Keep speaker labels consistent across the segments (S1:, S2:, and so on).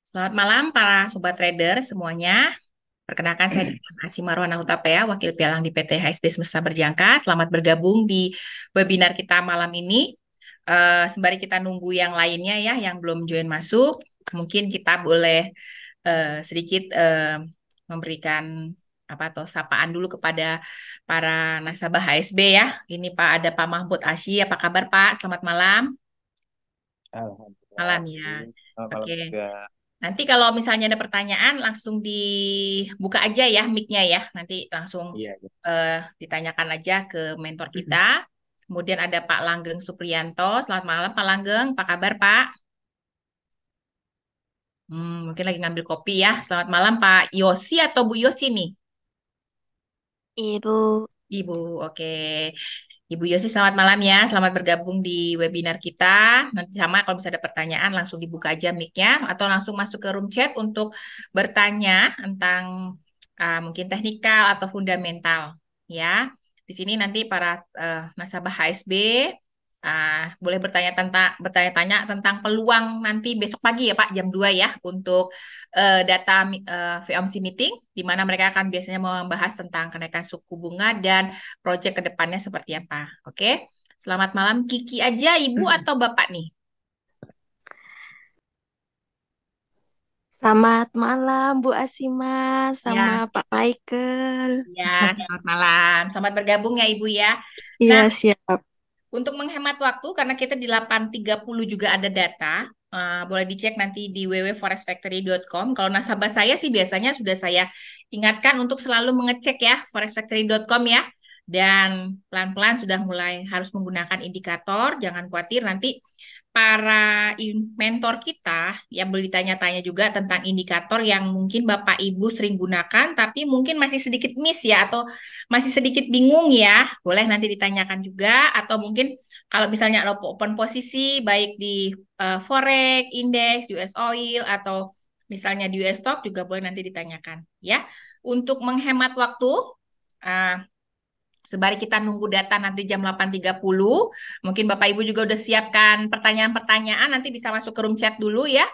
S1: Selamat malam para sobat trader semuanya. Perkenalkan saya dengan Asy Marwana Hutapea, Wakil Pialang di PT HSB Semesta Berjangka. Selamat bergabung di webinar kita malam ini. Sembari kita nunggu yang lainnya ya, yang belum join masuk, mungkin kita boleh sedikit memberikan apa atau sapaan dulu kepada para nasabah HSB ya. Ini Pak ada Pak Mahmud Asy. Apa kabar Pak? Selamat malam.
S2: Alhamdulillah,
S1: Malam ya.
S2: amin. Selamat malam
S1: Oke.
S2: juga.
S1: Nanti kalau misalnya ada pertanyaan, langsung dibuka aja ya mic-nya ya. Nanti langsung
S2: Iya, iya.
S1: eh, ditanyakan aja ke mentor kita. Kemudian ada Pak Langgeng Supriyanto. Selamat malam Pak Langgeng, apa kabar Pak? Mungkin lagi ngambil kopi ya. Selamat malam Pak Yosi atau Bu Yosi nih?
S3: Ibu,
S1: Ibu, oke. Ibu Yosi, selamat malam ya. Selamat bergabung di webinar kita. Nanti sama kalau bisa ada pertanyaan, langsung dibuka aja mic-nya atau langsung masuk ke room chat untuk bertanya tentang mungkin teknikal atau fundamental. Ya, di sini nanti para nasabah HSB boleh bertanya-tanya tentang peluang nanti besok pagi ya Pak, jam 2 ya untuk data VOMC meeting, di mana mereka akan biasanya membahas tentang kenaikan suku bunga dan proyek ke depannya seperti apa. Oke, selamat malam Kiki aja, Ibu atau Bapak nih?
S3: selamat malam Bu Asima sama
S1: Ya,
S3: Pak Michael.
S1: ya, selamat malam. Selamat bergabung ya Ibu ya. Nah,
S3: Iya siap.
S1: untuk menghemat waktu, karena kita di 8.30 juga ada data, boleh dicek nanti di www.forexfactory.com. Kalau nasabah saya sih biasanya sudah saya ingatkan untuk selalu mengecek ya, forexfactory.com ya. Dan pelan-pelan sudah mulai harus menggunakan indikator, jangan khawatir nanti para mentor kita yang boleh ditanya-tanya juga tentang indikator yang mungkin Bapak Ibu sering gunakan, tapi mungkin masih sedikit miss ya, atau masih sedikit bingung ya, boleh nanti ditanyakan juga, atau mungkin kalau misalnya ada open posisi, baik di Forex, Index, US Oil, atau misalnya di US Stock juga boleh nanti ditanyakan ya. Untuk menghemat waktu, uh, sembari kita nunggu data nanti jam 8.30, mungkin Bapak Ibu juga udah siapkan pertanyaan-pertanyaan, nanti bisa masuk ke room chat dulu ya.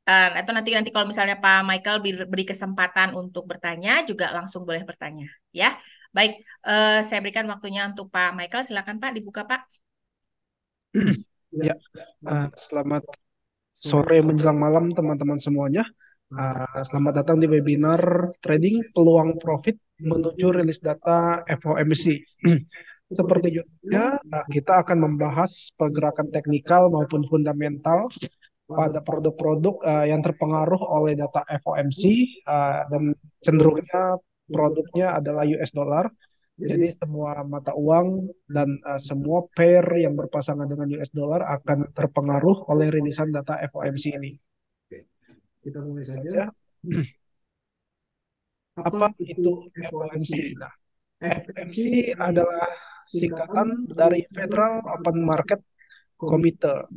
S1: Atau nanti nanti kalau misalnya Pak Michael beri kesempatan untuk bertanya, juga langsung boleh bertanya ya. Baik, saya berikan waktunya untuk Pak Michael. Silakan Pak, dibuka Pak.
S4: Ya, selamat sore menjelang malam teman-teman semuanya. Selamat datang di webinar trading peluang profit menuju rilis data FOMC. Seperti judulnya, kita akan membahas pergerakan teknikal maupun fundamental pada produk-produk yang terpengaruh oleh data FOMC dan cenderungnya produknya adalah US dollar. Jadi semua mata uang dan semua pair yang berpasangan dengan US dollar akan terpengaruh oleh rilisan data FOMC ini. Kita mulai saja. Apa itu FOMC? Nah, FOMC adalah singkatan dari Federal Open Market Committee.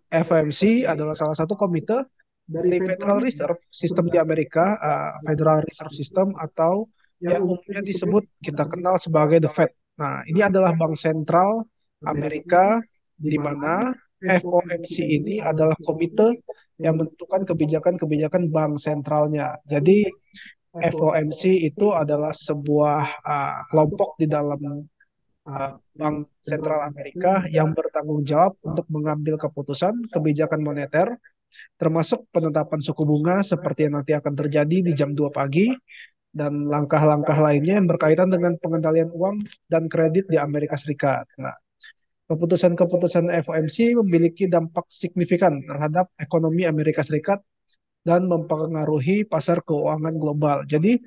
S4: FOMC adalah salah satu komite dari Federal Reserve System di Amerika, Federal Reserve System atau yang umumnya disebut kita kenal sebagai The Fed. Nah, ini adalah bank sentral Amerika di mana FOMC ini adalah komite yang menentukan kebijakan-kebijakan bank sentralnya. Jadi FOMC itu adalah sebuah kelompok di dalam Bank Sentral Amerika yang bertanggung jawab untuk mengambil keputusan kebijakan moneter, termasuk penetapan suku bunga seperti yang nanti akan terjadi di jam 2 pagi, dan langkah-langkah lainnya yang berkaitan dengan pengendalian uang dan kredit di Amerika Serikat. Nah, keputusan-keputusan FOMC memiliki dampak signifikan terhadap ekonomi Amerika Serikat dan mempengaruhi pasar keuangan global. Jadi,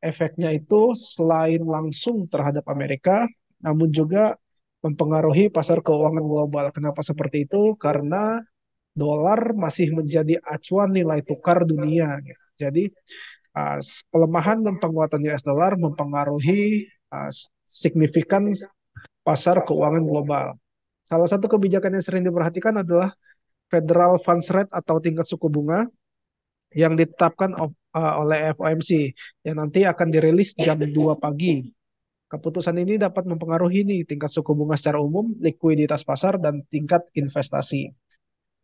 S4: efeknya itu selain langsung terhadap Amerika, namun juga mempengaruhi pasar keuangan global. Kenapa seperti itu? Karena dolar masih menjadi acuan nilai tukar dunia. Jadi, pelemahan dan penguatan US dollar mempengaruhi signifikan pasar keuangan global. Salah satu kebijakan yang sering diperhatikan adalah Federal Funds Rate atau tingkat suku bunga yang ditetapkan oleh FOMC yang nanti akan dirilis jam 2 pagi. Keputusan ini dapat mempengaruhi nih tingkat suku bunga secara umum, likuiditas pasar, dan tingkat investasi.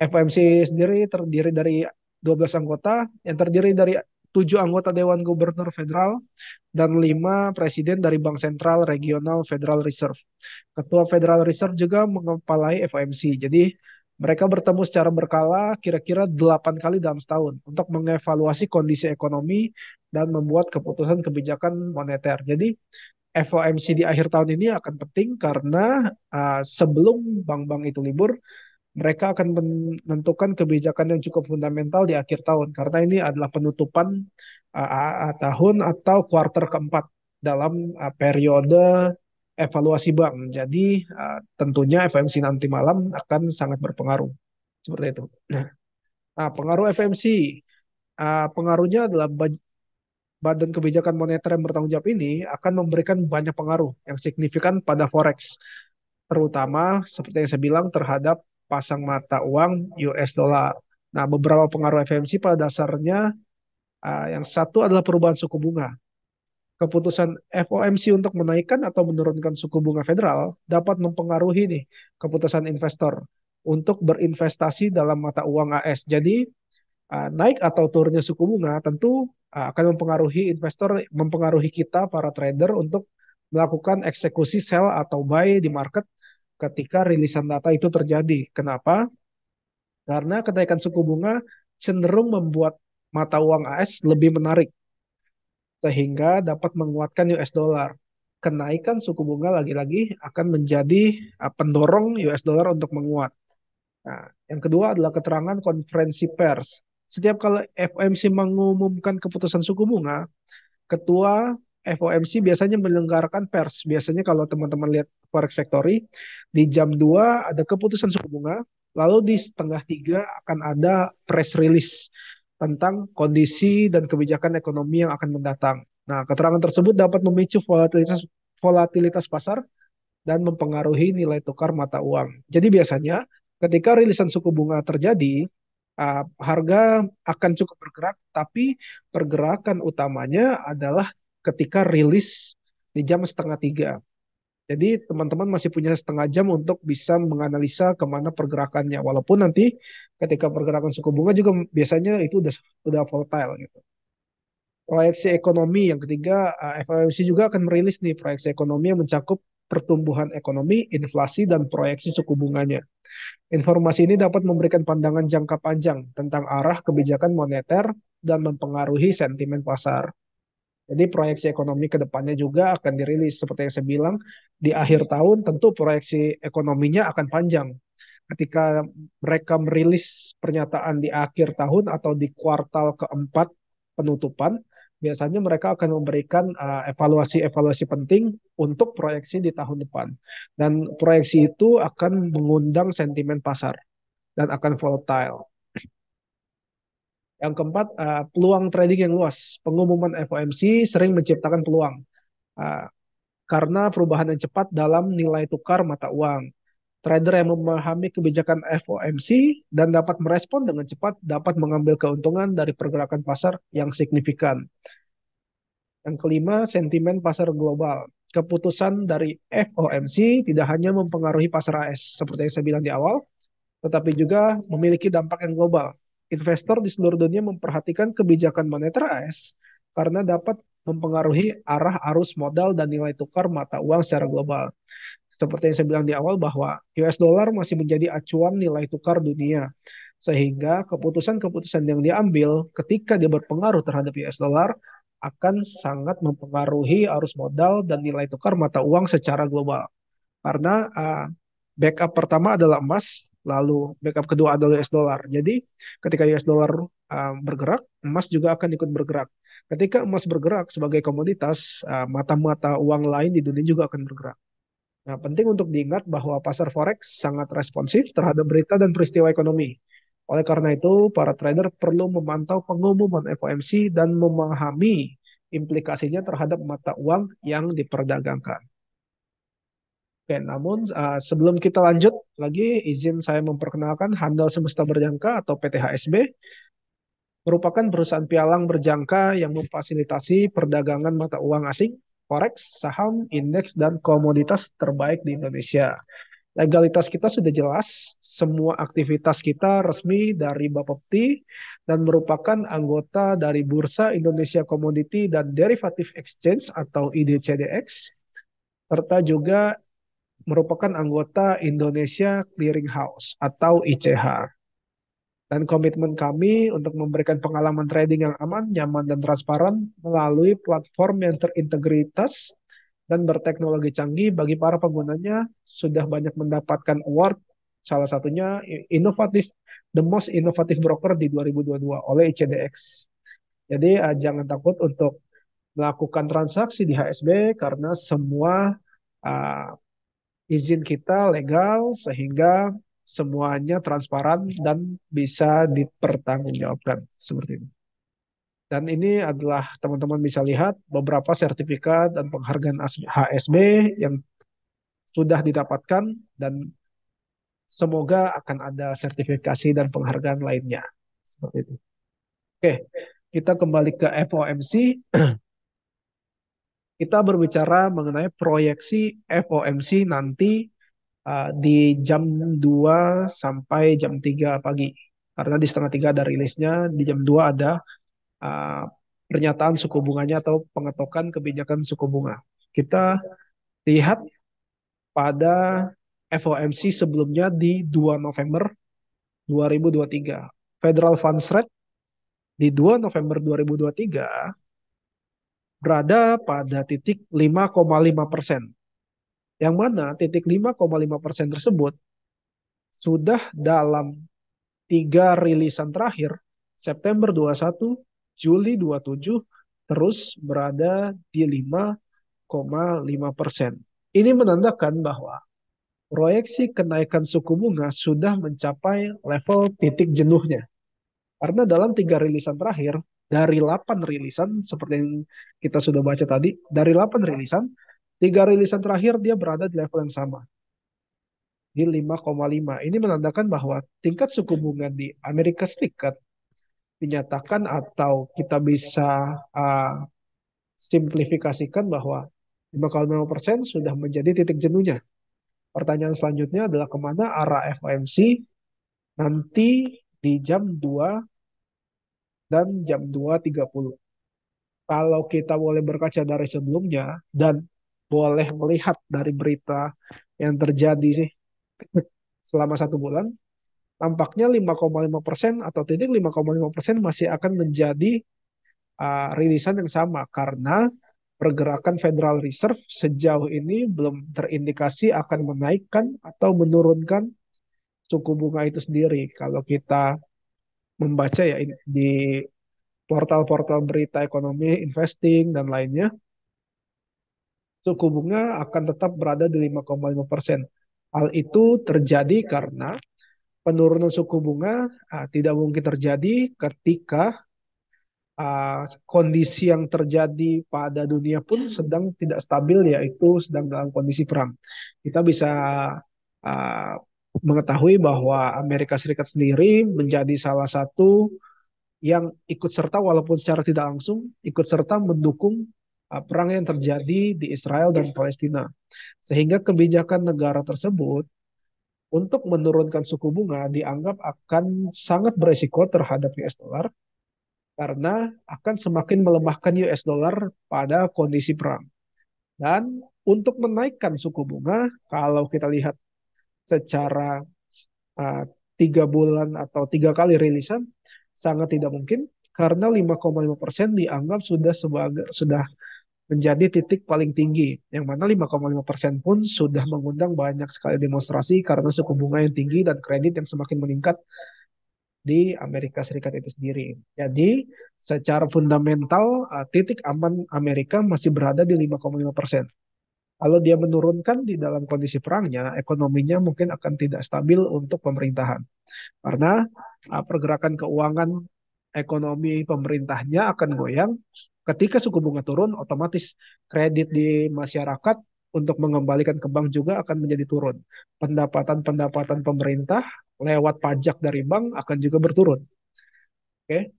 S4: FOMC sendiri terdiri dari 12 anggota yang terdiri dari 7 anggota Dewan Gubernur Federal dan 5 presiden dari Bank Sentral Regional Federal Reserve. Ketua Federal Reserve juga mengepalai FOMC. Jadi mereka bertemu secara berkala kira-kira 8 kali dalam setahun untuk mengevaluasi kondisi ekonomi dan membuat keputusan kebijakan moneter. Jadi FOMC di akhir tahun ini akan penting karena sebelum bank-bank itu libur, mereka akan menentukan kebijakan yang cukup fundamental di akhir tahun karena ini adalah penutupan tahun atau kuarter keempat dalam periode evaluasi bank. Jadi tentunya FOMC nanti malam akan sangat berpengaruh seperti itu. Nah, pengaruh FOMC, pengaruhnya adalah Badan Kebijakan Moneter yang bertanggung jawab ini akan memberikan banyak pengaruh yang signifikan pada forex, terutama seperti yang saya bilang terhadap pasang mata uang US dollar. Nah, beberapa pengaruh FOMC pada dasarnya yang satu adalah perubahan suku bunga. Keputusan FOMC untuk menaikkan atau menurunkan suku bunga federal dapat mempengaruhi nih keputusan investor untuk berinvestasi dalam mata uang AS. Jadi naik atau turunnya suku bunga tentu akan mempengaruhi investor, mempengaruhi kita para trader untuk melakukan eksekusi sell atau buy di market ketika rilisan data itu terjadi. Kenapa? Karena kenaikan suku bunga cenderung membuat mata uang AS lebih menarik sehingga dapat menguatkan US dollar. Kenaikan suku bunga lagi-lagi akan menjadi pendorong US dollar untuk menguat. Nah, yang kedua adalah keterangan konferensi pers. Setiap kali FOMC mengumumkan keputusan suku bunga, ketua FOMC biasanya menyelenggarakan pers. Biasanya kalau teman-teman lihat Forex Factory, di jam 2 ada keputusan suku bunga, lalu di setengah 3 akan ada press release tentang kondisi dan kebijakan ekonomi yang akan mendatang. Nah, keterangan tersebut dapat memicu volatilitas pasar dan mempengaruhi nilai tukar mata uang. Jadi biasanya ketika rilisan suku bunga terjadi, harga akan cukup bergerak, tapi pergerakan utamanya adalah ketika rilis di jam setengah 3. Jadi teman-teman masih punya setengah jam untuk bisa menganalisa kemana pergerakannya. Walaupun nanti ketika pergerakan suku bunga juga biasanya itu udah volatile gitu. Proyeksi ekonomi yang ketiga, FOMC juga akan merilis nih proyeksi ekonomi yang mencakup pertumbuhan ekonomi, inflasi, dan proyeksi suku bunganya. Informasi ini dapat memberikan pandangan jangka panjang tentang arah kebijakan moneter dan mempengaruhi sentimen pasar. Jadi proyeksi ekonomi ke depannya juga akan dirilis. Seperti yang saya bilang, di akhir tahun tentu proyeksi ekonominya akan panjang. Ketika mereka merilis pernyataan di akhir tahun atau di kuartal keempat penutupan, biasanya mereka akan memberikan evaluasi-evaluasi penting untuk proyeksi di tahun depan. Dan proyeksi itu akan mengundang sentimen pasar dan akan volatile. Yang keempat, peluang trading yang luas. Pengumuman FOMC sering menciptakan peluang uh, karena perubahan yang cepat dalam nilai tukar mata uang. Trader yang memahami kebijakan FOMC dan dapat merespon dengan cepat dapat mengambil keuntungan dari pergerakan pasar yang signifikan. Yang kelima, sentimen pasar global. Keputusan dari FOMC tidak hanya mempengaruhi pasar AS, seperti yang saya bilang di awal, tetapi juga memiliki dampak yang global. Investor di seluruh dunia memperhatikan kebijakan moneter AS karena dapat mempengaruhi arah arus modal dan nilai tukar mata uang secara global. Seperti yang saya bilang di awal bahwa US dollar masih menjadi acuan nilai tukar dunia. Sehingga keputusan-keputusan yang diambil ketika dia berpengaruh terhadap US dollar akan sangat mempengaruhi arus modal dan nilai tukar mata uang secara global. Karena backup pertama adalah emas, lalu backup kedua adalah US dollar. Jadi ketika US dollar bergerak, emas juga akan ikut bergerak. Ketika emas bergerak sebagai komoditas, mata-mata uang lain di dunia juga akan bergerak. Nah, penting untuk diingat bahwa pasar forex sangat responsif terhadap berita dan peristiwa ekonomi. Oleh karena itu, para trader perlu memantau pengumuman FOMC dan memahami implikasinya terhadap mata uang yang diperdagangkan. Oke, namun sebelum kita lanjut lagi, izin saya memperkenalkan Handal Semesta Berjangka atau PTHSB merupakan perusahaan pialang berjangka yang memfasilitasi perdagangan mata uang asing, forex, saham, indeks, dan komoditas terbaik di Indonesia. Legalitas kita sudah jelas, semua aktivitas kita resmi dari Bapepti dan merupakan anggota dari Bursa Indonesia Commodity dan Derivative Exchange atau IDCDX, serta juga merupakan anggota Indonesia Clearing House atau ICH. Dan komitmen kami untuk memberikan pengalaman trading yang aman, nyaman, dan transparan melalui platform yang terintegritas dan berteknologi canggih bagi para penggunanya sudah banyak mendapatkan award, salah satunya inovatif, the most innovative broker di 2022 oleh ICDX. Jadi jangan takut untuk melakukan transaksi di HSB karena semua uh, izin kita legal sehingga semuanya transparan dan bisa dipertanggungjawabkan seperti ini. Dan ini adalah teman-teman bisa lihat beberapa sertifikat dan penghargaan HSB yang sudah didapatkan dan semoga akan ada sertifikasi dan penghargaan lainnya. Seperti itu. Oke, kita kembali ke FOMC. Kita berbicara mengenai proyeksi FOMC nanti di jam 2 sampai jam 3 pagi. Karena di setengah 3 ada rilisnya, di jam 2 ada uh, pernyataan suku bunganya atau pengetokan kebijakan suku bunga. Kita lihat pada FOMC sebelumnya di 2 November 2023. Federal Funds Rate di 2 November 2023 berada pada titik 5,5%. Yang mana titik 5,5% tersebut sudah dalam 3 rilisan terakhir, September 21, Juli 27, terus berada di 5,5%. Ini menandakan bahwa proyeksi kenaikan suku bunga sudah mencapai level titik jenuhnya. Karena dalam 3 rilisan terakhir, dari 8 rilisan, seperti yang kita sudah baca tadi, dari 8 rilisan, 3 rilisan terakhir dia berada di level yang sama, di 5,5. Ini menandakan bahwa tingkat suku bunga di Amerika Serikat dinyatakan atau kita bisa simplifikasikan bahwa 5,5% sudah menjadi titik jenuhnya. Pertanyaan selanjutnya adalah kemana arah FOMC nanti di jam 2 dan jam 2.30. Kalau kita boleh berkaca dari sebelumnya dan boleh melihat dari berita yang terjadi sih selama 1 bulan, tampaknya 5,5% atau titik 5,5% masih akan menjadi rilisan yang sama karena pergerakan Federal Reserve sejauh ini belum terindikasi akan menaikkan atau menurunkan suku bunga itu sendiri. Kalau kita membaca ya di portal-portal berita ekonomi, investing, dan lainnya, suku bunga akan tetap berada di 5,5%. Hal itu terjadi karena penurunan suku bunga tidak mungkin terjadi ketika kondisi yang terjadi pada dunia pun sedang tidak stabil, yaitu sedang dalam kondisi perang. Kita bisa uh, mengetahui bahwa Amerika Serikat sendiri menjadi salah satu yang ikut serta walaupun secara tidak langsung ikut serta mendukung perang yang terjadi di Israel dan Palestina. Sehingga kebijakan negara tersebut untuk menurunkan suku bunga dianggap akan sangat beresiko terhadap US dollar karena akan semakin melemahkan US dollar pada kondisi perang. Dan untuk menaikkan suku bunga, kalau kita lihat secara uh, 3 bulan atau 3 kali rilisan, sangat tidak mungkin karena 5,5% dianggap sudah menjadi titik paling tinggi, yang mana 5,5% pun sudah mengundang banyak sekali demonstrasi karena suku bunga yang tinggi dan kredit yang semakin meningkat di Amerika Serikat itu sendiri. Jadi secara fundamental titik aman Amerika masih berada di 5,5%. Kalau dia menurunkan di dalam kondisi perangnya, ekonominya mungkin akan tidak stabil untuk pemerintahan. Karena pergerakan keuangan ekonomi pemerintahnya akan goyang. Ketika suku bunga turun, otomatis kredit di masyarakat untuk mengembalikan ke bank juga akan menjadi turun. Pendapatan-pendapatan pemerintah lewat pajak dari bank akan juga berturun. Oke,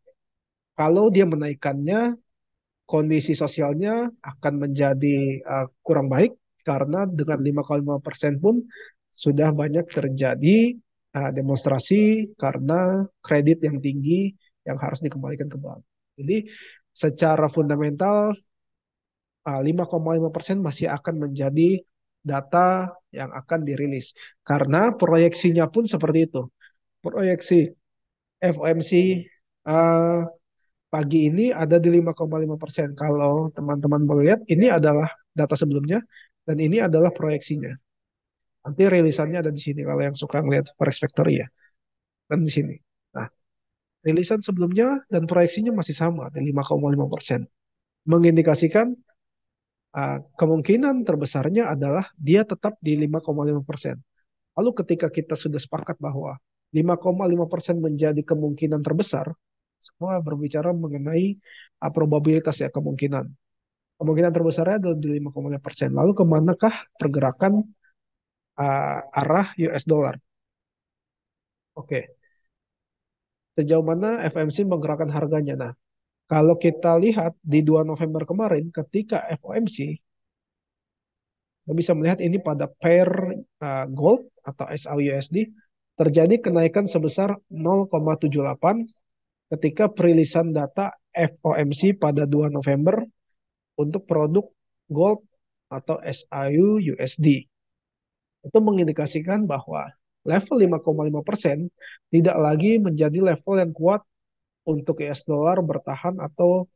S4: kalau dia menaikkannya, kondisi sosialnya akan menjadi kurang baik karena dengan 5,5% pun sudah banyak terjadi demonstrasi karena kredit yang tinggi yang harus dikembalikan ke bank. Jadi secara fundamental 5,5% masih akan menjadi data yang akan dirilis. Karena proyeksinya pun seperti itu. Proyeksi FOMC uh, pagi ini ada di 5,5%. Kalau teman-teman melihat, ini adalah data sebelumnya dan ini adalah proyeksinya. Nanti rilisannya ada di sini kalau yang suka ngelihat Forex Factory ya. Dan di sini. Nah, rilisan sebelumnya dan proyeksinya masih sama di 5,5%. Mengindikasikan kemungkinan terbesarnya adalah dia tetap di 5,5%. Lalu ketika kita sudah sepakat bahwa 5,5% menjadi kemungkinan terbesar, semua berbicara mengenai probabilitas ya kemungkinan. Kemungkinan terbesarnya adalah di 5,5%. Lalu kemanakah pergerakan arah US dollar? Oke, sejauh mana FMC menggerakkan harganya? Nah, kalau kita lihat di 2 November kemarin ketika FOMC, kita bisa melihat ini pada pair gold atau SAUUSD terjadi kenaikan sebesar 0,78 ketika perilisan data FOMC pada 2 November untuk produk gold atau SAUUSD. Itu mengindikasikan bahwa level 5,5% tidak lagi menjadi level yang kuat untuk US dollar bertahan atau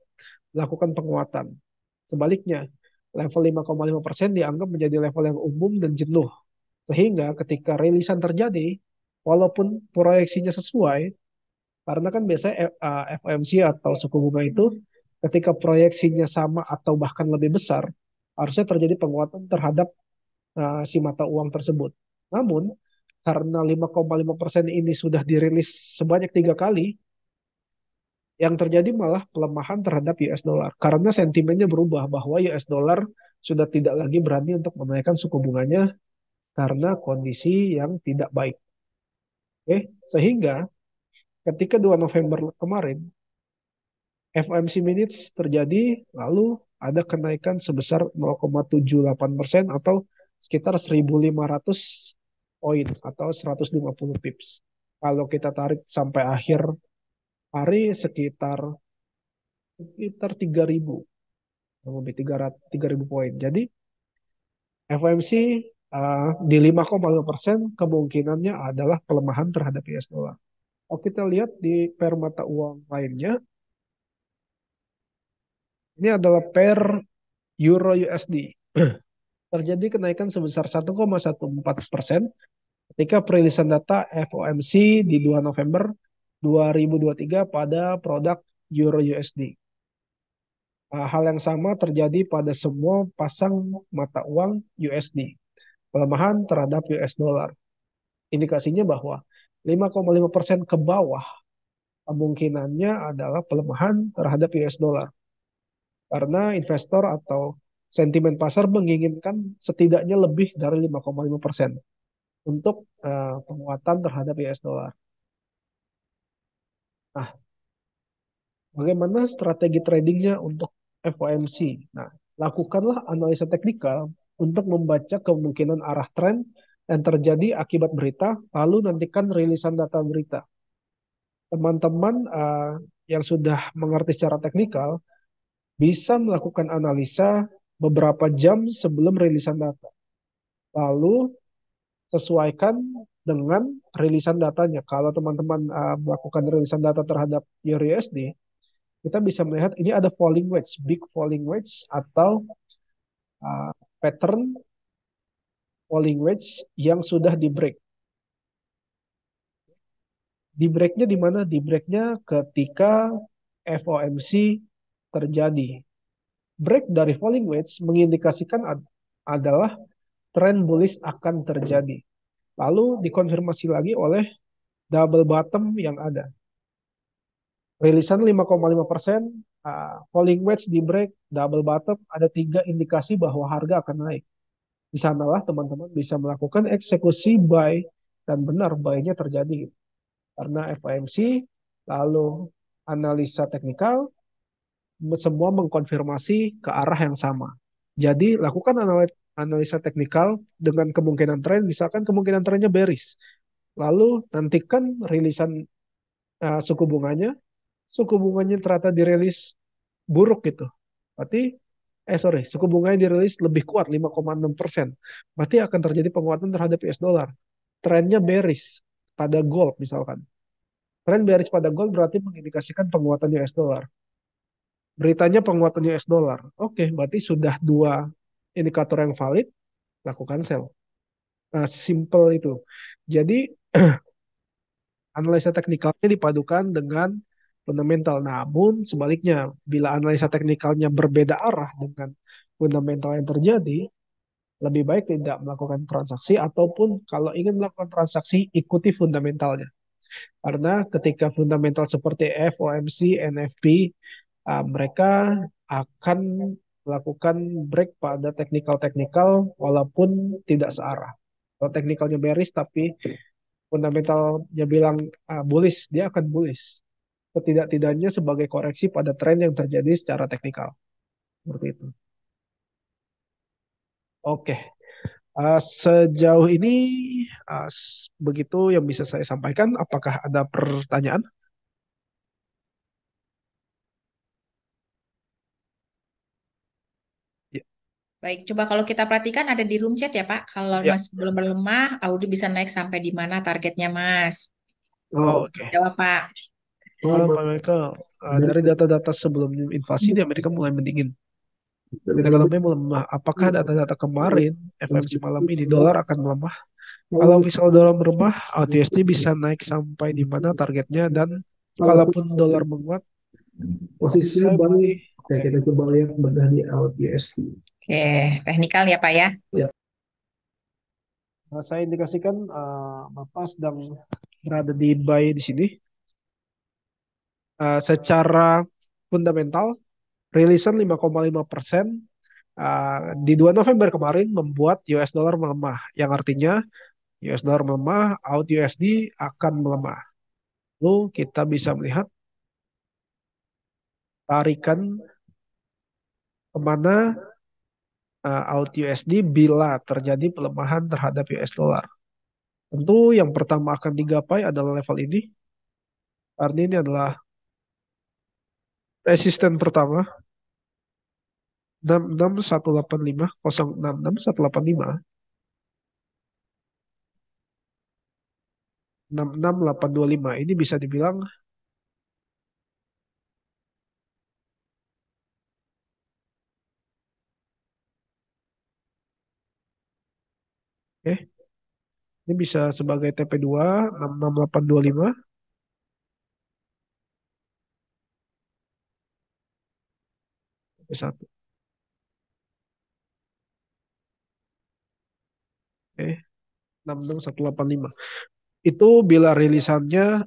S4: melakukan penguatan. Sebaliknya, level 5,5% dianggap menjadi level yang umum dan jenuh. Sehingga ketika rilisan terjadi, walaupun proyeksinya sesuai, karena kan biasanya FOMC atau suku bunga itu ketika proyeksinya sama atau bahkan lebih besar, harusnya terjadi penguatan terhadap si mata uang tersebut. Namun, karena 5,5% ini sudah dirilis sebanyak 3 kali, yang terjadi malah pelemahan terhadap US dollar. Karena sentimennya berubah bahwa US dollar sudah tidak lagi berani untuk menaikkan suku bunganya karena kondisi yang tidak baik. Oke, sehingga ketika 2 November kemarin FOMC minutes terjadi, lalu ada kenaikan sebesar 0,78% atau sekitar 1.500 poin atau 150 pips. Kalau kita tarik sampai akhir hari sekitar 3.000, lebih 3.000 poin. Jadi FOMC di 5,5% kemungkinannya adalah pelemahan terhadap US dollar. Kalau kita lihat di pair mata uang lainnya, ini adalah pair Euro USD. Terjadi kenaikan sebesar 1,14% ketika perilisan data FOMC di 2 November 2023 pada produk Euro USD. Hal yang sama terjadi pada semua pasang mata uang USD. Pelemahan terhadap US dollar. Indikasinya bahwa 5,5% ke bawah kemungkinannya adalah pelemahan terhadap US dollar. Karena investor atau sentimen pasar menginginkan setidaknya lebih dari 5,5% untuk penguatan terhadap US dollar. Nah, bagaimana strategi tradingnya untuk FOMC? Nah, lakukanlah analisa teknikal untuk membaca kemungkinan arah tren yang terjadi akibat berita, lalu nantikan rilisan data berita. Teman-teman yang sudah mengerti secara teknikal bisa melakukan analisa beberapa jam sebelum rilisan data. Lalu sesuaikan dengan rilisan datanya. Kalau teman-teman melakukan rilisan data terhadap EURUSD, kita bisa melihat ini ada falling wedge, big falling wedge atau pattern falling wedge yang sudah di break. Di breaknya di mana? Di breaknya ketika FOMC terjadi. Break dari falling wedge mengindikasikan adalah tren bullish akan terjadi. Lalu dikonfirmasi lagi oleh double bottom yang ada. Rilisan 5,5%, falling wedge di break, double bottom, ada 3 indikasi bahwa harga akan naik. Di sanalah teman-teman bisa melakukan eksekusi buy dan benar buy-nya terjadi. Karena FOMC, lalu analisa teknikal, semua mengkonfirmasi ke arah yang sama. Jadi lakukan analisa teknikal dengan kemungkinan tren, misalkan kemungkinan trennya bearish. Lalu nantikan rilisan suku bunganya, ternyata dirilis buruk gitu. Berarti, suku bunganya dirilis lebih kuat 5,6%. Berarti akan terjadi penguatan terhadap US dollar. Trennya bearish pada gold misalkan. Tren bearish pada gold berarti mengindikasikan penguatan US dollar. Beritanya penguatan US dollar. Oke, berarti sudah dua indikator yang valid, lakukan sell. Nah, simple itu. Jadi, analisa teknikalnya dipadukan dengan fundamental. Namun, sebaliknya, bila analisa teknikalnya berbeda arah dengan fundamental yang terjadi, lebih baik tidak melakukan transaksi ataupun kalau ingin melakukan transaksi, ikuti fundamentalnya. Karena ketika fundamental seperti FOMC, NFP, mereka akan melakukan break pada teknikal-teknikal walaupun tidak searah. Kalau teknikalnya bearish tapi fundamentalnya bilang bullish, dia akan bullish. Setidak-tidaknya sebagai koreksi pada tren yang terjadi secara teknikal. Seperti itu. Oke, sejauh ini begitu yang bisa saya sampaikan. Apakah ada pertanyaan? Ya,
S1: Baik, coba kalau kita perhatikan ada di room chat ya Pak. Kalau
S4: ya.
S1: masih belum melemah, Audi bisa naik sampai di mana targetnya Mas?
S4: Oh, oke.
S1: Jawab Pak.
S4: Pak Michael, dari data-data sebelum invasi di Amerika mulai mendingin. Dan ekonomi melemah. Apakah data-data kemarin FOMC malam ini dolar akan melemah? Kalau misal dolar melemah, USD bisa naik sampai di mana targetnya dan kalaupun dolar menguat,
S2: Posisinya
S4: saya
S2: baru.
S4: beli.
S2: Oke, kita coba lihat bedah di LUSD.
S1: Oke, teknikal ya Pak ya.
S2: Ya,
S4: Saya indikasikan Bapak sedang berada di buy di sini. Secara fundamental, rilisan 5,5% di 2 November kemarin membuat US dollar melemah, yang artinya US dollar melemah, out USD akan melemah. Lalu kita bisa melihat tarikan kemana out USD bila terjadi pelemahan terhadap US dollar. Tentu yang pertama akan digapai adalah level ini, karena ini adalah resisten pertama 66185, 066185, 66825. Ini bisa dibilang oke, ini bisa sebagai TP2 66825 TP1. Oke, 66185. Itu bila rilisannya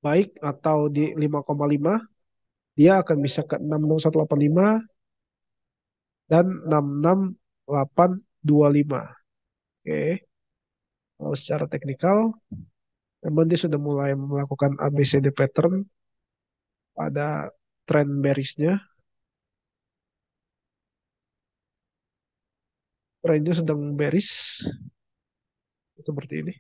S4: baik atau di 5,5, dia akan bisa ke 66185 dan 66825. Oke, kalau secara teknikal, memang dia sudah mulai melakukan ABCD pattern pada trend bearishnya. Trennya sedang bearish seperti ini.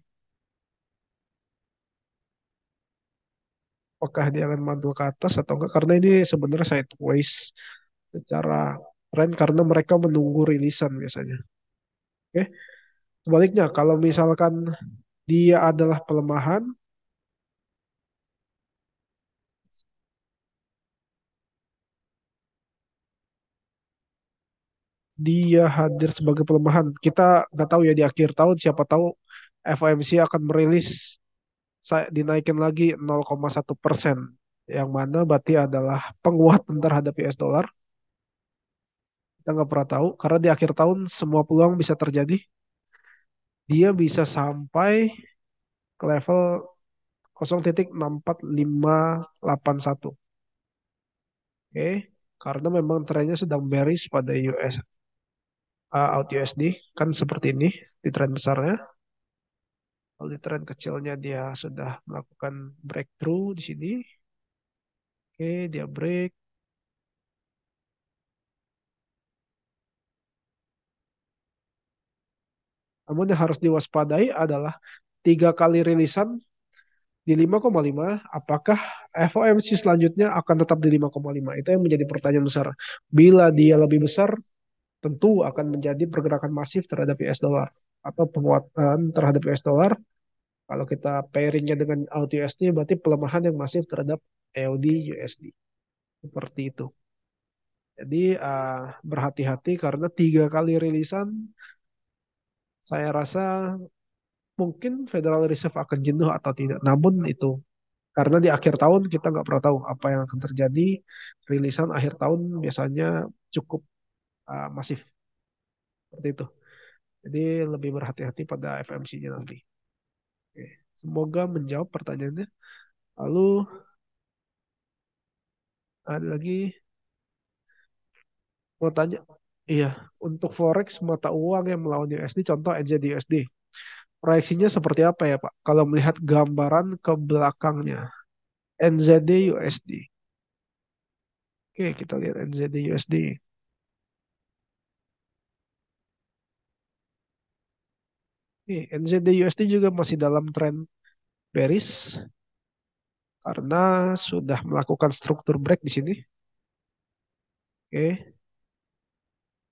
S4: Apakah dia akan mantul ke atas atau enggak? Karena ini sebenarnya sideways secara tren karena mereka menunggu rilisan biasanya. Oke, sebaliknya kalau misalkan dia adalah pelemahan, dia hadir sebagai pelemahan. Kita nggak tahu ya di akhir tahun, siapa tahu FOMC akan merilis dinaikin lagi 0,1%, yang mana berarti adalah penguatan terhadap US dollar. Kita nggak pernah tahu karena di akhir tahun semua peluang bisa terjadi. Dia bisa sampai ke level 0,64581. Oke, karena memang trennya sedang bearish pada US out USD kan seperti ini di tren besarnya. Kalau di tren kecilnya dia sudah melakukan breakthrough di sini. Oke, dia break. Namun yang harus diwaspadai adalah 3 kali rilisan di 5,5, apakah FOMC selanjutnya akan tetap di 5,5? Itu yang menjadi pertanyaan besar. Bila dia lebih besar, tentu akan menjadi pergerakan masif terhadap US dollar atau penguatan terhadap US dollar. Kalau kita pairingnya dengan AUD USD, berarti pelemahan yang masif terhadap AUD USD. Seperti itu. Jadi berhati-hati karena 3 kali rilisan, saya rasa mungkin Federal Reserve akan jenuh atau tidak. Namun itu karena di akhir tahun kita nggak pernah tahu apa yang akan terjadi. Rilisan akhir tahun biasanya cukup masif seperti itu. Jadi lebih berhati-hati pada FMC-nya nanti. Oke. Semoga menjawab pertanyaannya. Lalu ada lagi mau tanya. Iya, untuk forex mata uang yang melawan USD, contoh NZD USD. Proyeksinya seperti apa ya Pak? Kalau melihat gambaran ke belakangnya. NZD USD. Oke, kita lihat NZD USD. Oke, NZD USD juga masih dalam tren bearish karena sudah melakukan struktur break di sini. Oke,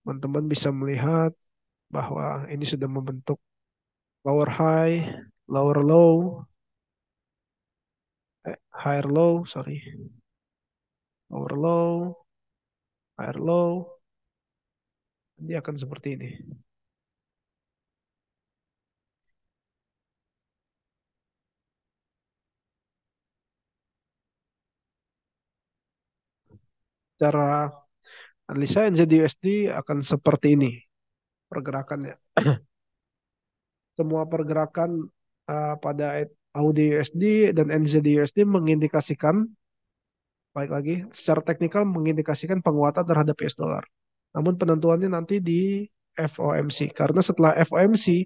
S4: teman-teman bisa melihat bahwa ini sudah membentuk lower high, lower low, higher low, sorry, lower low, higher low. Dia akan seperti ini. Cara analisa NZD USD akan seperti ini pergerakannya. Semua pergerakan pada AUD USD dan NZD USD mengindikasikan, baik lagi, secara teknikal mengindikasikan penguatan terhadap US dollar. Namun penentuannya nanti di FOMC. Karena setelah FOMC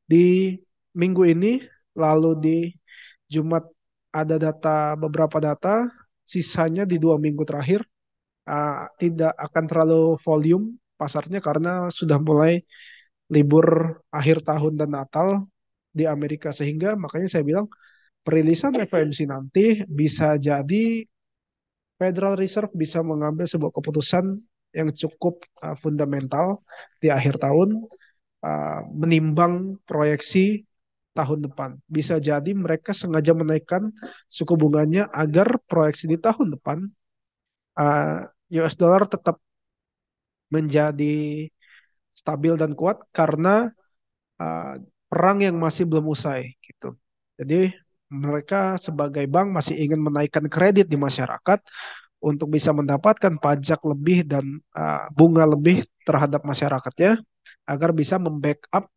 S4: di minggu ini, lalu di Jumat ada beberapa data, sisanya di 2 minggu terakhir tidak akan terlalu volume pasarnya karena sudah mulai libur akhir tahun dan Natal di Amerika. Sehingga makanya saya bilang perilisan FOMC nanti bisa jadi Federal Reserve bisa mengambil sebuah keputusan yang cukup fundamental di akhir tahun, menimbang proyeksi tahun depan. Bisa jadi mereka sengaja menaikkan suku bunganya agar proyeksi di tahun depan US dollar tetap menjadi stabil dan kuat karena uh, perang yang masih belum usai gitu. Jadi mereka sebagai bank masih ingin menaikkan kredit di masyarakat untuk bisa mendapatkan pajak lebih dan bunga lebih terhadap masyarakatnya agar bisa membackup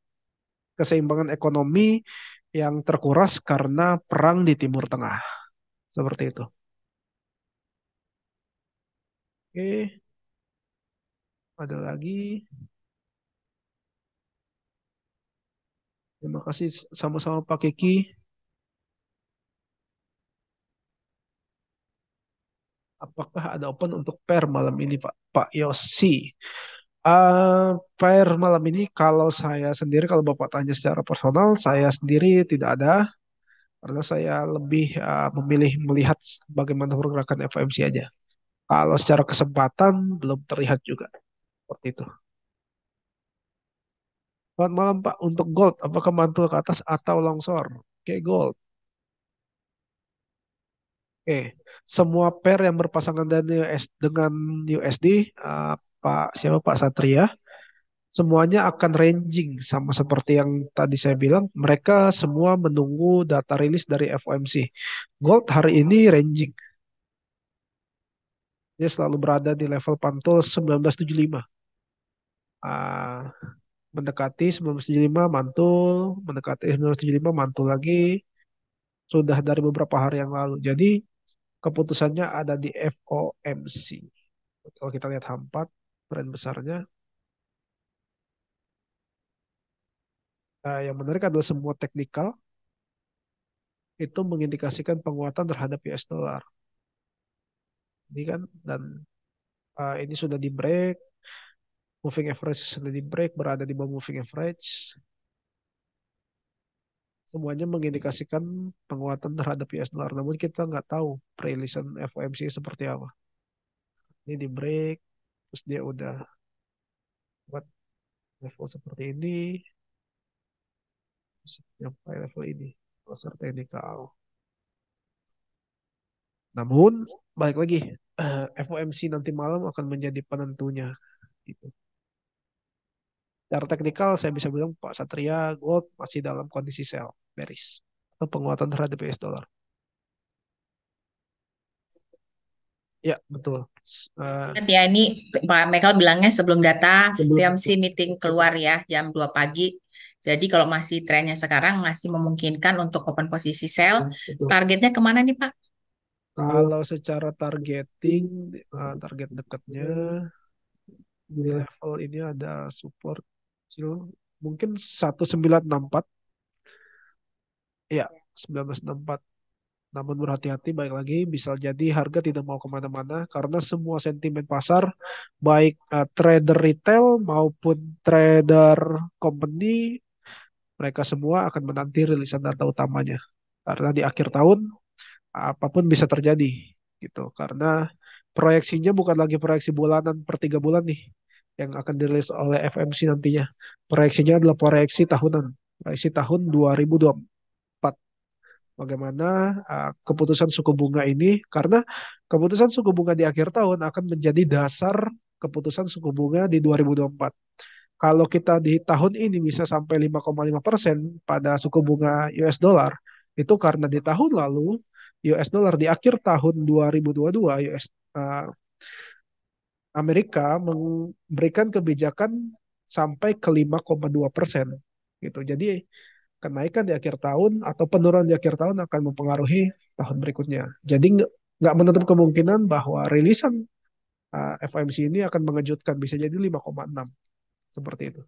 S4: keseimbangan ekonomi yang terkuras karena perang di Timur Tengah. Seperti itu. Oke, ada lagi. Terima kasih sama-sama Pak Kiki. Apakah ada open untuk pair malam ini Pak? Pak Yosi. Pair malam ini kalau saya sendiri, kalau Bapak tanya secara personal, saya sendiri tidak ada. Karena saya lebih memilih melihat bagaimana pergerakan FOMC aja. Kalau secara kesempatan belum terlihat juga. Seperti itu. Selamat malam Pak. Untuk gold, apakah mantul ke atas atau longsor? Oke, gold. Oke, semua pair yang berpasangan dengan USD, Pak siapa Pak Satria, semuanya akan ranging sama seperti yang tadi saya bilang. Mereka semua menunggu data rilis dari FOMC. Gold hari ini ranging. Dia selalu berada di level pantul 1975. Ah, mendekati 1975 mantul, mendekati 1975 mantul lagi. Sudah dari beberapa hari yang lalu. Jadi keputusannya ada di FOMC. Kalau kita lihat H4, tren besarnya. Yang menarik adalah semua teknikal itu mengindikasikan penguatan terhadap US dollar. Ini kan dan ini sudah di break, moving average sudah di break, berada di bawah moving average. semuanya mengindikasikan penguatan terhadap US dollar. Namun kita nggak tahu perilisan FOMC seperti apa. Ini di break, terus dia udah buat level seperti ini, terus sampai level ini, closer teknikal. Namun, balik lagi, FOMC nanti malam akan menjadi penentunya. Gitu. Secara teknikal, saya bisa bilang Pak Satria, gold masih dalam kondisi sell, bearish, atau penguatan terhadap US dollar. Ya, betul.
S1: Ingat ya, ini Pak Michael bilangnya sebelum data
S2: Sebelum
S1: FOMC meeting keluar ya, jam 2 pagi. Jadi kalau masih trennya sekarang masih memungkinkan untuk open posisi sell.
S2: betul.
S1: Targetnya kemana nih Pak?
S4: Kalau secara targeting, target dekatnya di level ini ada support kecil, mungkin 1964, ya 1964. Namun berhati-hati, baik lagi, bisa jadi harga tidak mau kemana-mana karena semua sentimen pasar, baik trader retail maupun trader company, mereka semua akan menanti rilisan data utamanya. Karena di akhir tahun, apapun bisa terjadi, gitu. Karena proyeksinya bukan lagi proyeksi bulanan per 3 bulan nih, yang akan dirilis oleh FMC nantinya. Proyeksinya adalah proyeksi tahunan, proyeksi tahun 2024. Bagaimana keputusan suku bunga ini, karena keputusan suku bunga di akhir tahun akan menjadi dasar keputusan suku bunga di 2024. Kalau kita di tahun ini bisa sampai 5,5% pada suku bunga US dollar, itu karena di tahun lalu US dollar di akhir tahun 2022 Amerika memberikan kebijakan sampai ke 5,2% gitu. Jadi kenaikan di akhir tahun atau penurunan di akhir tahun akan mempengaruhi tahun berikutnya. Jadi nggak menutup kemungkinan bahwa rilisan FOMC ini akan mengejutkan, bisa jadi 5,6 seperti itu.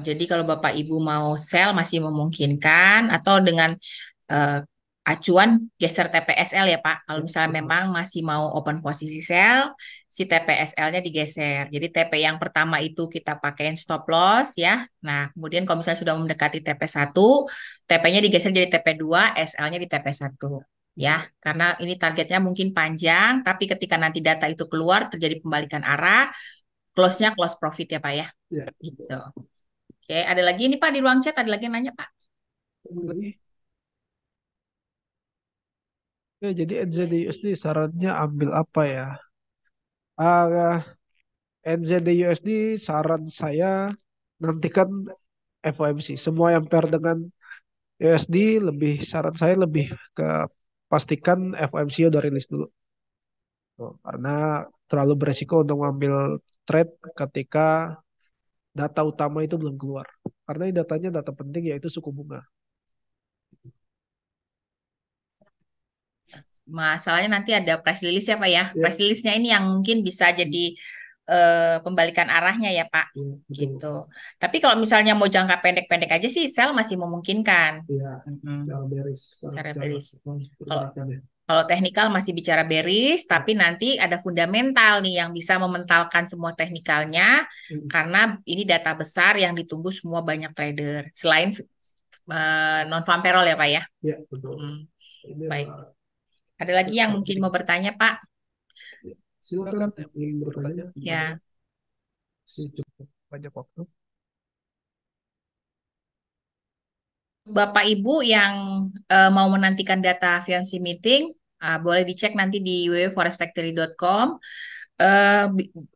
S1: Jadi kalau Bapak Ibu mau sell masih memungkinkan atau dengan eh, acuan geser TPSL ya Pak. Kalau misalnya memang masih mau open posisi sell, si TPSL-nya digeser. Jadi TP yang pertama itu kita pakaiin stop loss ya. Nah, kemudian kalau misalnya sudah mendekati TP1, TP-nya digeser jadi TP2, SL-nya di TP1. Ya, karena ini targetnya mungkin panjang, tapi ketika nanti data itu keluar terjadi pembalikan arah, close-nya close profit ya Pak ya.
S2: Ya,
S1: Gitu. Oke, ada lagi nih Pak di ruang chat, ada lagi yang nanya Pak.
S4: Lagi. Ya, jadi NZD USD sarannya ambil apa ya? NZD USD saran saya nantikan FOMC. Semua yang pair dengan USD lebih, saran saya lebih ke pastikan FOMC udah rilis dulu. Tuh, karena terlalu beresiko untuk mengambil trade ketika data utama itu belum keluar. Karena ini datanya data penting yaitu suku bunga.
S1: Masalahnya nanti ada press release ya Pak ya.
S2: Ya.
S1: Press release-nya ini yang mungkin bisa jadi pembalikan arahnya ya Pak.
S2: ya, betul.
S1: Gitu. Tapi kalau misalnya mau jangka pendek-pendek aja sih sell masih memungkinkan.
S2: Ya,
S1: Mm-mm.
S2: secara bearish.
S1: Secara bearish.
S2: Kalau
S1: Kalau teknikal masih bicara bearish, tapi nanti ada fundamental nih yang bisa mementalkan semua teknikalnya karena ini data besar yang ditunggu semua banyak trader. Selain non-farm payroll ya Pak ya.
S2: ya, betul. Ini
S1: Baik. Ada lagi yang mungkin mau bertanya Pak?
S2: silakan ingin bertanya.
S1: Ya.
S4: Cukup banyak waktu.
S1: Bapak Ibu yang mau menantikan data FOMC meeting, boleh dicek nanti di www.forestfactory.com.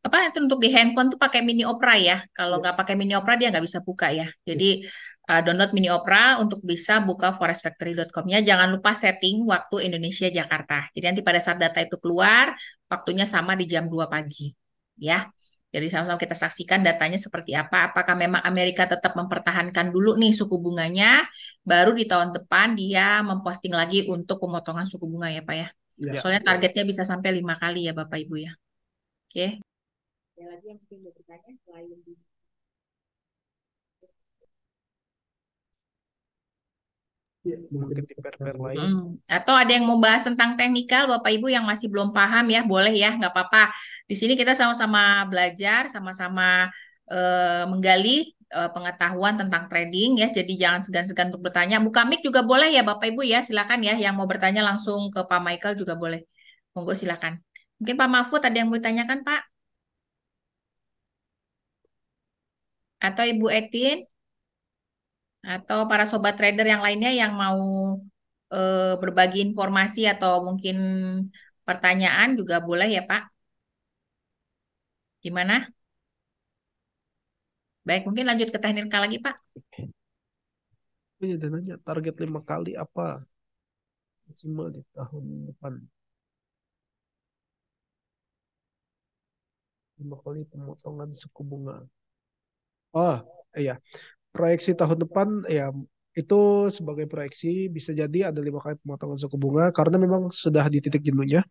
S1: Apa itu untuk di handphone tuh pakai Mini Opera ya. Kalau nggak pakai Mini Opera dia nggak bisa buka ya. Jadi download Mini Opera untuk bisa buka forestfactory.com-nya. Jangan lupa setting waktu Indonesia Jakarta. Jadi nanti pada saat data itu keluar, waktunya sama di jam 2 pagi. Ya. Jadi sama-sama kita saksikan datanya seperti apa. Apakah memang Amerika tetap mempertahankan dulu nih suku bunganya, baru di tahun depan dia memposting lagi untuk pemotongan suku bunga ya Pak ya.
S2: Ya.
S1: Soalnya targetnya bisa sampai 5 kali ya Bapak Ibu ya. Oke. Ada lagi yang mungkin mau bertanya selain di
S2: Ya,
S4: Mungkin di pair-pair lain.
S1: Atau ada yang mau bahas tentang teknikal, Bapak Ibu yang masih belum paham ya, boleh ya, nggak apa-apa. Di sini kita sama-sama belajar, sama-sama menggali pengetahuan tentang trading ya. Jadi jangan segan-segan untuk bertanya. Buka mic juga boleh ya Bapak Ibu ya. Silakan ya. Yang mau bertanya langsung ke Pak Michael juga boleh. Monggo silakan. Mungkin Pak Mahfud ada yang mau ditanyakan Pak? Atau Ibu Etin? Atau para sobat trader yang lainnya yang mau berbagi informasi atau mungkin pertanyaan juga boleh ya Pak. Gimana? Baik, mungkin lanjut ke teknikal lagi Pak.
S4: Ini ada nanya target 5 kali apa maksimal di tahun depan. 5 kali pemotongan suku bunga. Oh, iya. Proyeksi tahun depan ya itu sebagai proyeksi bisa jadi ada 5 kali pemotongan suku bunga karena memang sudah di titik jenuhnya.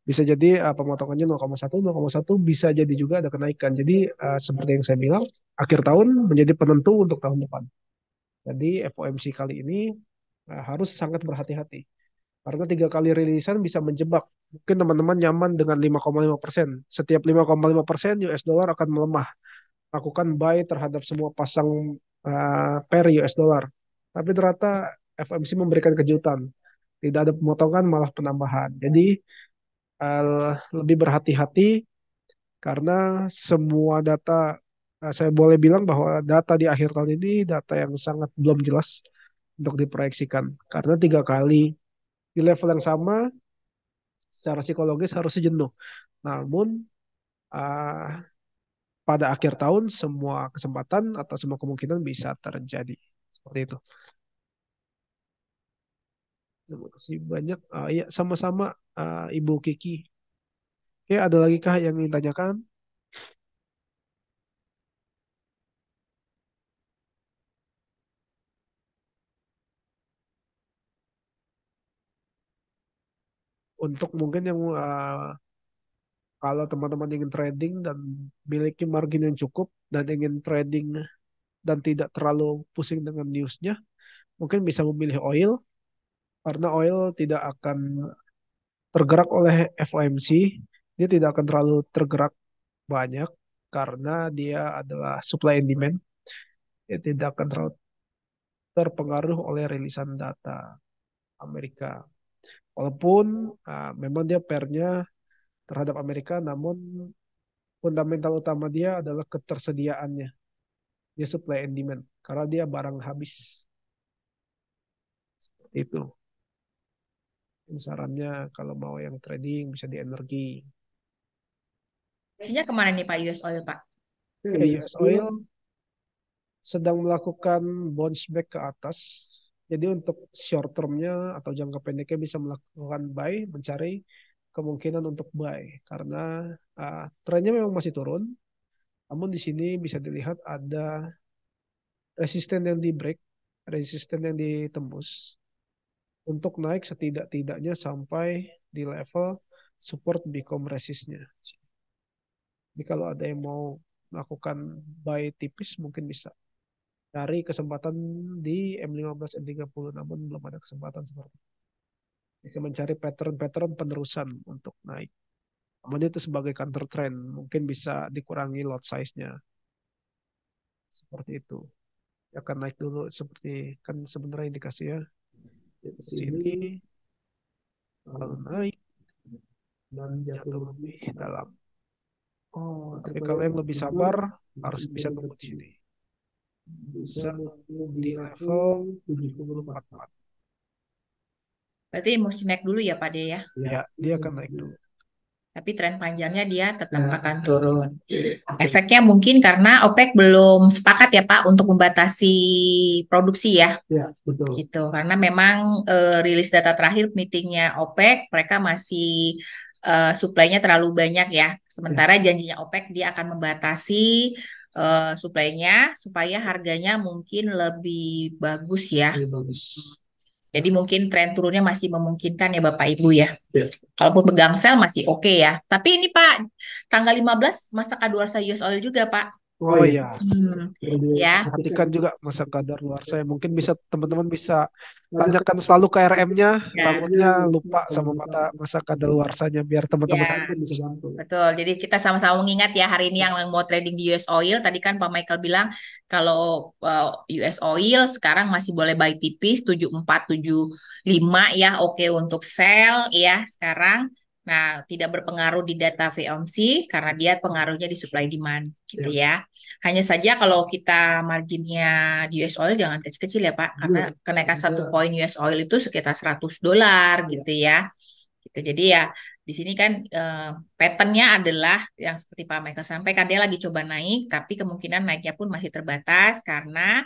S4: Bisa jadi pemotongannya 0,1, 0,1 bisa jadi juga ada kenaikan. Jadi seperti yang saya bilang, akhir tahun menjadi penentu untuk tahun depan. Jadi FOMC kali ini harus sangat berhati-hati. Karena 3 kali rilisan bisa menjebak. Mungkin teman-teman nyaman dengan 5,5%. Setiap 5,5% US dollar akan melemah. Lakukan buy terhadap semua pasang pair US dollar. Tapi ternyata FOMC memberikan kejutan. Tidak ada pemotongan, malah penambahan. Jadi lebih berhati-hati karena semua data, saya boleh bilang bahwa data di akhir tahun ini data yang sangat belum jelas untuk diproyeksikan. Karena 3 kali di level yang sama, secara psikologis harusnya jenuh. Namun uh, pada akhir tahun semua kesempatan atau semua kemungkinan bisa terjadi. Seperti itu. Terima kasih banyak. Ya, sama-sama Ibu Kiki. Oke, ada lagi kah yang ingin tanyakan? Untuk mungkin yang kalau teman-teman ingin trading dan memiliki margin yang cukup dan ingin trading dan tidak terlalu pusing dengan newsnya, mungkin bisa memilih oil karena oil tidak akan tergerak oleh FOMC, dia tidak akan terlalu tergerak banyak karena dia adalah supply and demand, dia tidak akan terlalu terpengaruh oleh rilisan data Amerika. Walaupun memang dia pairnya terhadap Amerika, namun fundamental utama dia adalah ketersediaannya. Dia supply and demand karena dia barang habis. Itu sarannya kalau mau yang trading bisa di energi.
S1: Biasanya kemana nih Pak US Oil Pak?
S4: US Oil sedang melakukan bounce back ke atas. Jadi untuk short termnya atau jangka pendeknya bisa melakukan buy, mencari kemungkinan untuk buy karena trennya memang masih turun. Namun di sini bisa dilihat ada resisten yang di break, resisten yang ditembus untuk naik setidak-tidaknya sampai di level support become resistnya. Jadi kalau ada yang mau melakukan buy tipis mungkin bisa cari kesempatan di M15, M30, namun belum ada kesempatan seperti itu. Bisa mencari pattern-pattern penerusan untuk naik. Namun itu sebagai counter trend, mungkin bisa dikurangi lot size-nya. Seperti itu. Ya akan naik dulu seperti kan sebenarnya indikasi ya. Di sini kalau naik
S2: dan jatuh
S4: jatuh lebih dalam.
S2: Oh,
S4: Tapi kalau yang lebih sabar harus bisa nunggu di sini.
S2: bisa
S4: Di level 74.
S1: Berarti mesti naik dulu ya Pak De ya.
S4: Ya, dia akan naik dulu.
S1: Tapi tren panjangnya dia tetap akan turun. Efeknya mungkin karena OPEC belum sepakat ya Pak untuk membatasi produksi ya.
S2: Ya, betul.
S1: Gitu. Karena memang rilis data terakhir meetingnya OPEC, mereka masih suplainya terlalu banyak ya. Sementara janjinya OPEC dia akan membatasi suplainya supaya harganya mungkin lebih bagus ya.
S2: Lebih bagus.
S1: Jadi mungkin tren turunnya masih memungkinkan ya Bapak Ibu ya.
S2: Ya.
S1: Kalaupun pegang sel masih oke ya. Tapi ini Pak, tanggal 15 masa kadaluarsa US Oil juga Pak.
S4: Oh iya,
S2: Periode
S1: Ya.
S4: perhatikan juga masa kadaluarsa ya. Mungkin bisa teman-teman bisa tanyakan selalu ke RM-nya,
S1: Ya.
S4: takutnya lupa sama masa kadaluarsanya biar teman-teman
S1: Ya.
S4: tahu.
S2: kan bisa bantu.
S1: Betul, jadi kita sama-sama mengingat ya hari ini yang mau trading di US Oil, tadi kan Pak Michael bilang kalau US Oil sekarang masih boleh buy tipis 7475 ya, oke untuk sell ya sekarang. Nah, tidak berpengaruh di data VOMC karena dia pengaruhnya di supply demand gitu ya. Hanya saja kalau kita marginnya di US Oil jangan kecil-kecil ya Pak, karena kenaikan satu poin US Oil itu sekitar $100 gitu ya. Gitu. Jadi ya di sini kan patternnya adalah yang seperti Pak Michael sampaikan dia lagi coba naik, tapi kemungkinan naiknya pun masih terbatas karena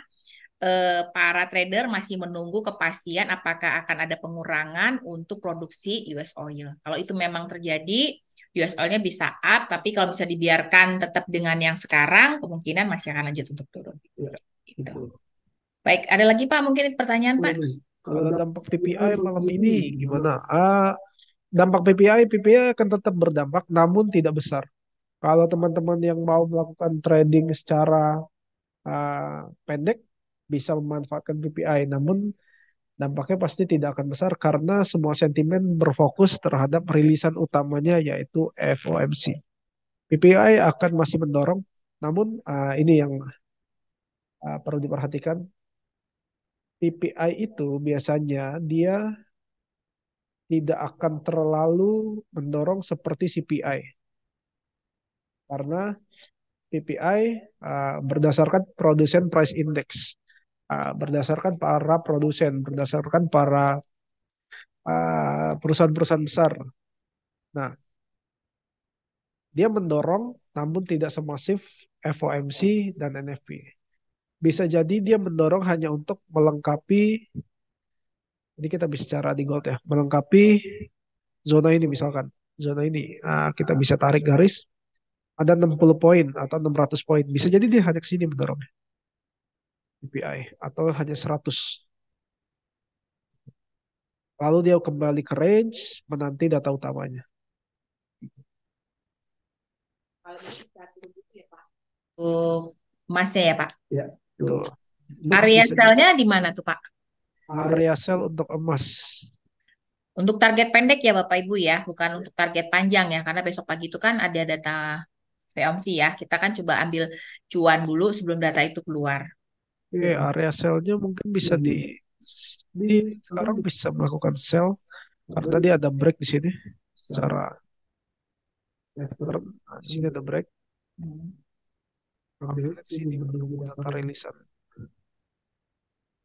S1: para trader masih menunggu kepastian apakah akan ada pengurangan untuk produksi US oil. Kalau itu memang terjadi, US oilnya bisa up, tapi kalau bisa dibiarkan tetap dengan yang sekarang, kemungkinan masih akan lanjut untuk turun.
S2: Ya,
S1: Gitu.
S2: betul.
S1: Baik, ada lagi Pak mungkin pertanyaan Pak?
S4: Kalau dampak PPI malam ini gimana? Dampak PPI akan tetap berdampak, namun tidak besar. Kalau teman-teman yang mau melakukan trading secara pendek, bisa memanfaatkan PPI, namun dampaknya pasti tidak akan besar karena semua sentimen berfokus terhadap rilisan utamanya yaitu FOMC. PPI akan masih mendorong, namun ini yang perlu diperhatikan. PPI itu biasanya dia tidak akan terlalu mendorong seperti CPI karena PPI berdasarkan Production Price Index, berdasarkan para produsen, berdasarkan para perusahaan-perusahaan besar. Nah, dia mendorong namun tidak semasif FOMC dan NFP. Bisa jadi dia mendorong hanya untuk melengkapi, ini kita bicara di gold ya, melengkapi zona ini misalkan. Zona ini kita bisa tarik garis, ada 60 poin atau 600 poin. Bisa jadi dia hanya ke sini mendorongnya. PPI atau hanya 100. Lalu dia kembali ke range menanti data utamanya.
S1: Untuk emasnya ya Pak.
S2: Ya,
S4: Tuh.
S2: betul.
S1: Area
S4: Bisa
S1: sell-nya di mana tuh Pak?
S4: area sell untuk emas.
S1: Untuk target pendek ya Bapak Ibu ya, bukan untuk target panjang ya, karena besok pagi itu kan ada data VOMC ya. Kita kan coba ambil cuan dulu sebelum data itu keluar.
S4: Oke, area sell-nya mungkin bisa di sekarang bisa melakukan sell karena dia ada break di sini secara di sini ada break. Ambil di sini menunggu data rilisan.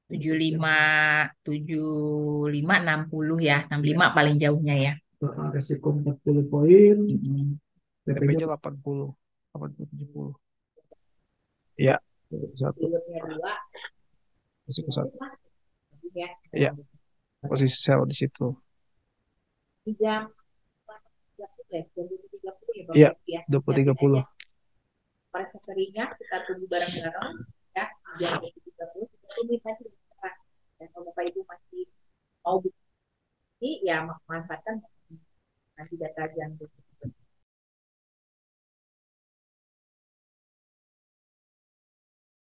S1: 75, 75, 60 ya, 65 paling jauhnya ya.
S2: Resiko 40 poin,
S4: TP-nya 80, 80, 70. Ya, satu,
S1: Pilotnya 2,
S4: risiko satu.
S1: ya.
S4: Ya, posisi sell di situ.
S1: Di jam 30 ya, jam 20.30 ya Bapak
S4: Iya,
S1: Ibu ya.
S4: 20.30.
S1: Presentasinya kita tunggu bareng-bareng ya, jam 20.30 kita tunggu nanti. Dan kalau Bapak Ibu masih mau bukti ya manfaatkan nanti data jam